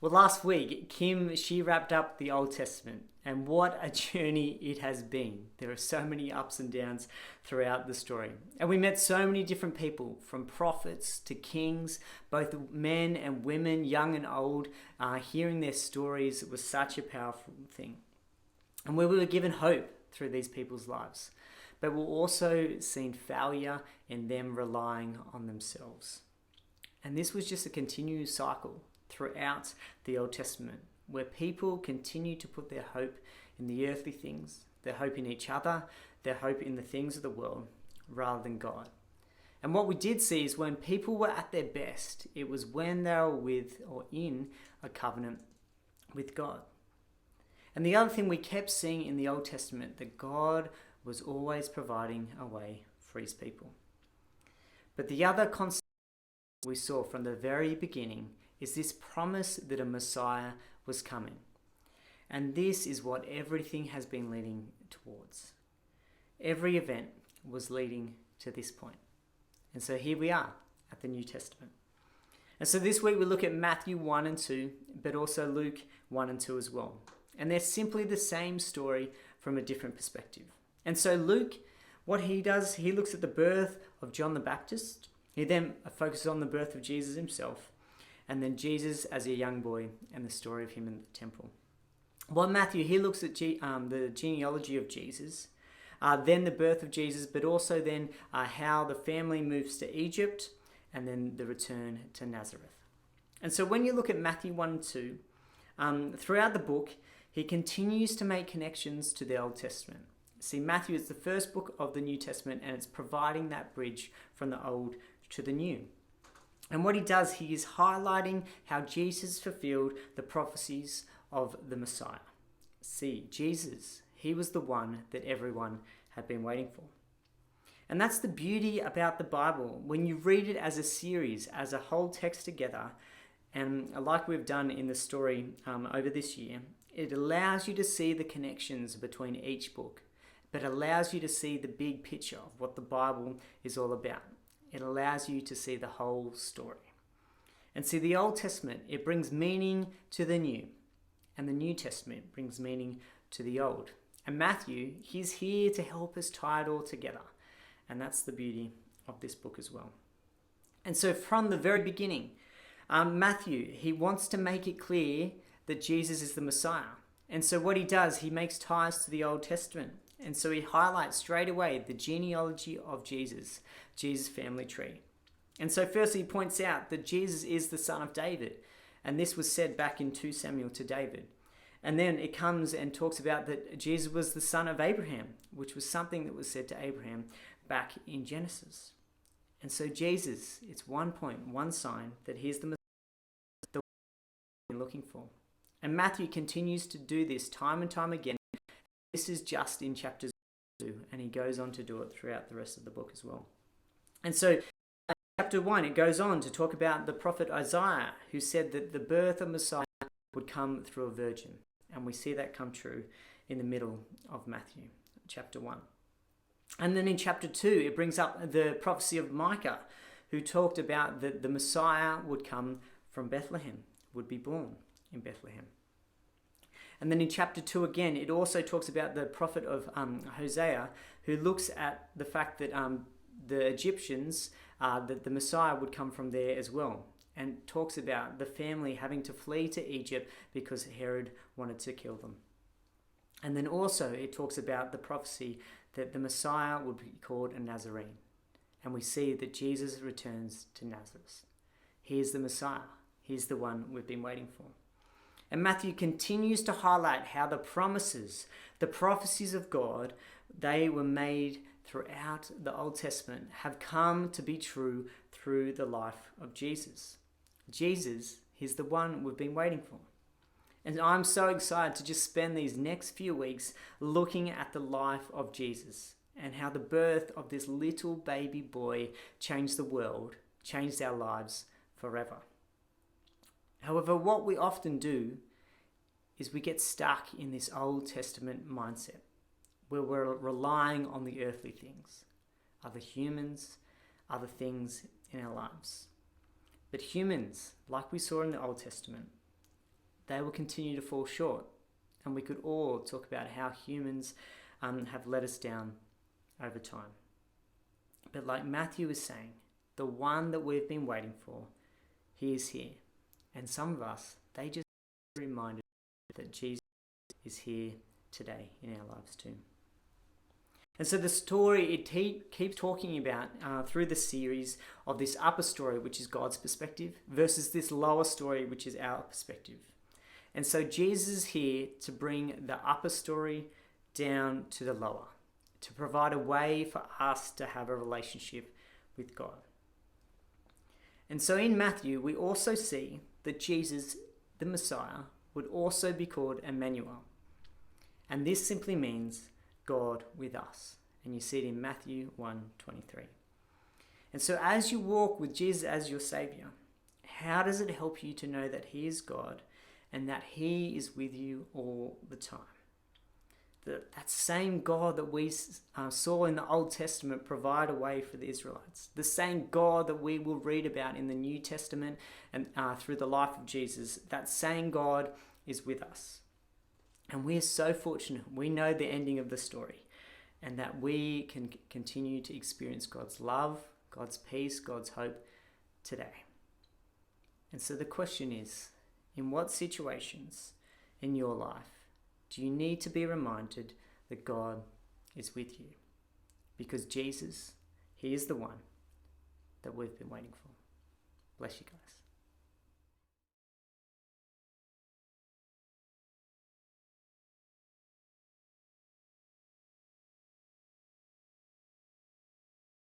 Well, last week, she wrapped up the Old Testament, and what a journey it has been. There are so many ups and downs throughout the story. And we met so many different people, from prophets to kings, both men and women, young and old. Hearing their stories was such a powerful thing. And we were given hope through these people's lives, but we're also seen failure in them relying on themselves. And this was just a continuous cycle throughout the Old Testament, where people continue to put their hope in the earthly things, their hope in each other, their hope in the things of the world, rather than God. And what we did see is when people were at their best, it was when they were with or in a covenant with God. And the other thing we kept seeing in the Old Testament, that God was always providing a way for his people. But the other concept we saw from the very beginning is this promise that a Messiah was coming. And this is what everything has been leading towards. Every event was leading to this point. And so here we are at the New Testament. And so this week we look at Matthew 1 and 2, but also Luke 1 and 2 as well. And they're simply the same story from a different perspective. And so Luke, what he does, he looks at the birth of John the Baptist. He then focuses on the birth of Jesus himself, and then Jesus as a young boy and the story of him in the temple. Well, Matthew, he looks at the genealogy of Jesus, then the birth of Jesus, but also then how the family moves to Egypt, and then the return to Nazareth. And so when you look at Matthew 1 and 2, throughout the book, he continues to make connections to the Old Testament. See, Matthew is the first book of the New Testament, and it's providing that bridge from the Old to the New. And what he does, he is highlighting how Jesus fulfilled the prophecies of the Messiah. See, Jesus, he was the one that everyone had been waiting for. And that's the beauty about the Bible. When you read it as a series, as a whole text together, and like we've done in the story over this year, it allows you to see the connections between each book, but allows you to see the big picture of what the Bible is all about. It allows you to see the whole story. And see, the Old Testament, it brings meaning to the New, and the New Testament brings meaning to the Old. And Matthew, he's here to help us tie it all together. And that's the beauty of this book as well. And so from the very beginning, Matthew, he wants to make it clear that Jesus is the Messiah. And so what he does, he makes ties to the Old Testament. And so he highlights straight away the genealogy of Jesus' family tree. And so firstly, he points out that Jesus is the son of David. And this was said back in 2 Samuel to David. And then it comes and talks about that Jesus was the son of Abraham, which was something that was said to Abraham back in Genesis. And so Jesus, it's one point, one sign that he's the Messiah, the one we're looking for. And Matthew continues to do this time and time again. This is just in chapters 2, and he goes on to do it throughout the rest of the book as well. And so, chapter 1, it goes on to talk about the prophet Isaiah, who said that the birth of Messiah would come through a virgin. And we see that come true in the middle of Matthew, chapter 1. And then in chapter 2, it brings up the prophecy of Micah, who talked about that the Messiah would come from Bethlehem, would be born in Bethlehem. And then in chapter 2 again, it also talks about the prophet of Hosea, who looks at the fact that the Egyptians, that the Messiah would come from there as well, and talks about the family having to flee to Egypt because Herod wanted to kill them. And then also it talks about the prophecy that the Messiah would be called a Nazarene. And we see that Jesus returns to Nazareth. He is the Messiah. He's the one we've been waiting for. And Matthew continues to highlight how the promises, the prophecies of God, they were made throughout the Old Testament, have come to be true through the life of Jesus. Jesus is the one we've been waiting for. And I'm so excited to just spend these next few weeks looking at the life of Jesus and how the birth of this little baby boy changed the world, changed our lives forever. However, what we often do is we get stuck in this Old Testament mindset where we're relying on the earthly things, other humans, other things in our lives. But humans, like we saw in the Old Testament, they will continue to fall short. And we could all talk about how humans have let us down over time. But like Matthew is saying, the one that we've been waiting for, he is here. And some of us, they just reminded that Jesus is here today in our lives too. And so the story, it keeps talking about through the series of this upper story, which is God's perspective, versus this lower story, which is our perspective. And so Jesus is here to bring the upper story down to the lower, to provide a way for us to have a relationship with God. And so in Matthew, we also see that Jesus, the Messiah, would also be called Emmanuel. And this simply means God with us. And you see it in Matthew 1:23. And so as you walk with Jesus as your Savior, how does it help you to know that He is God and that He is with you all the time? That same God that we saw in the Old Testament provide a way for the Israelites. The same God that we will read about in the New Testament and through the life of Jesus, that same God is with us. And we are so fortunate. We know the ending of the story and that we can continue to experience God's love, God's peace, God's hope today. And so the question is, in what situations in your life do you need to be reminded that God is with you? Because Jesus, He is the one that we've been waiting for. Bless you guys.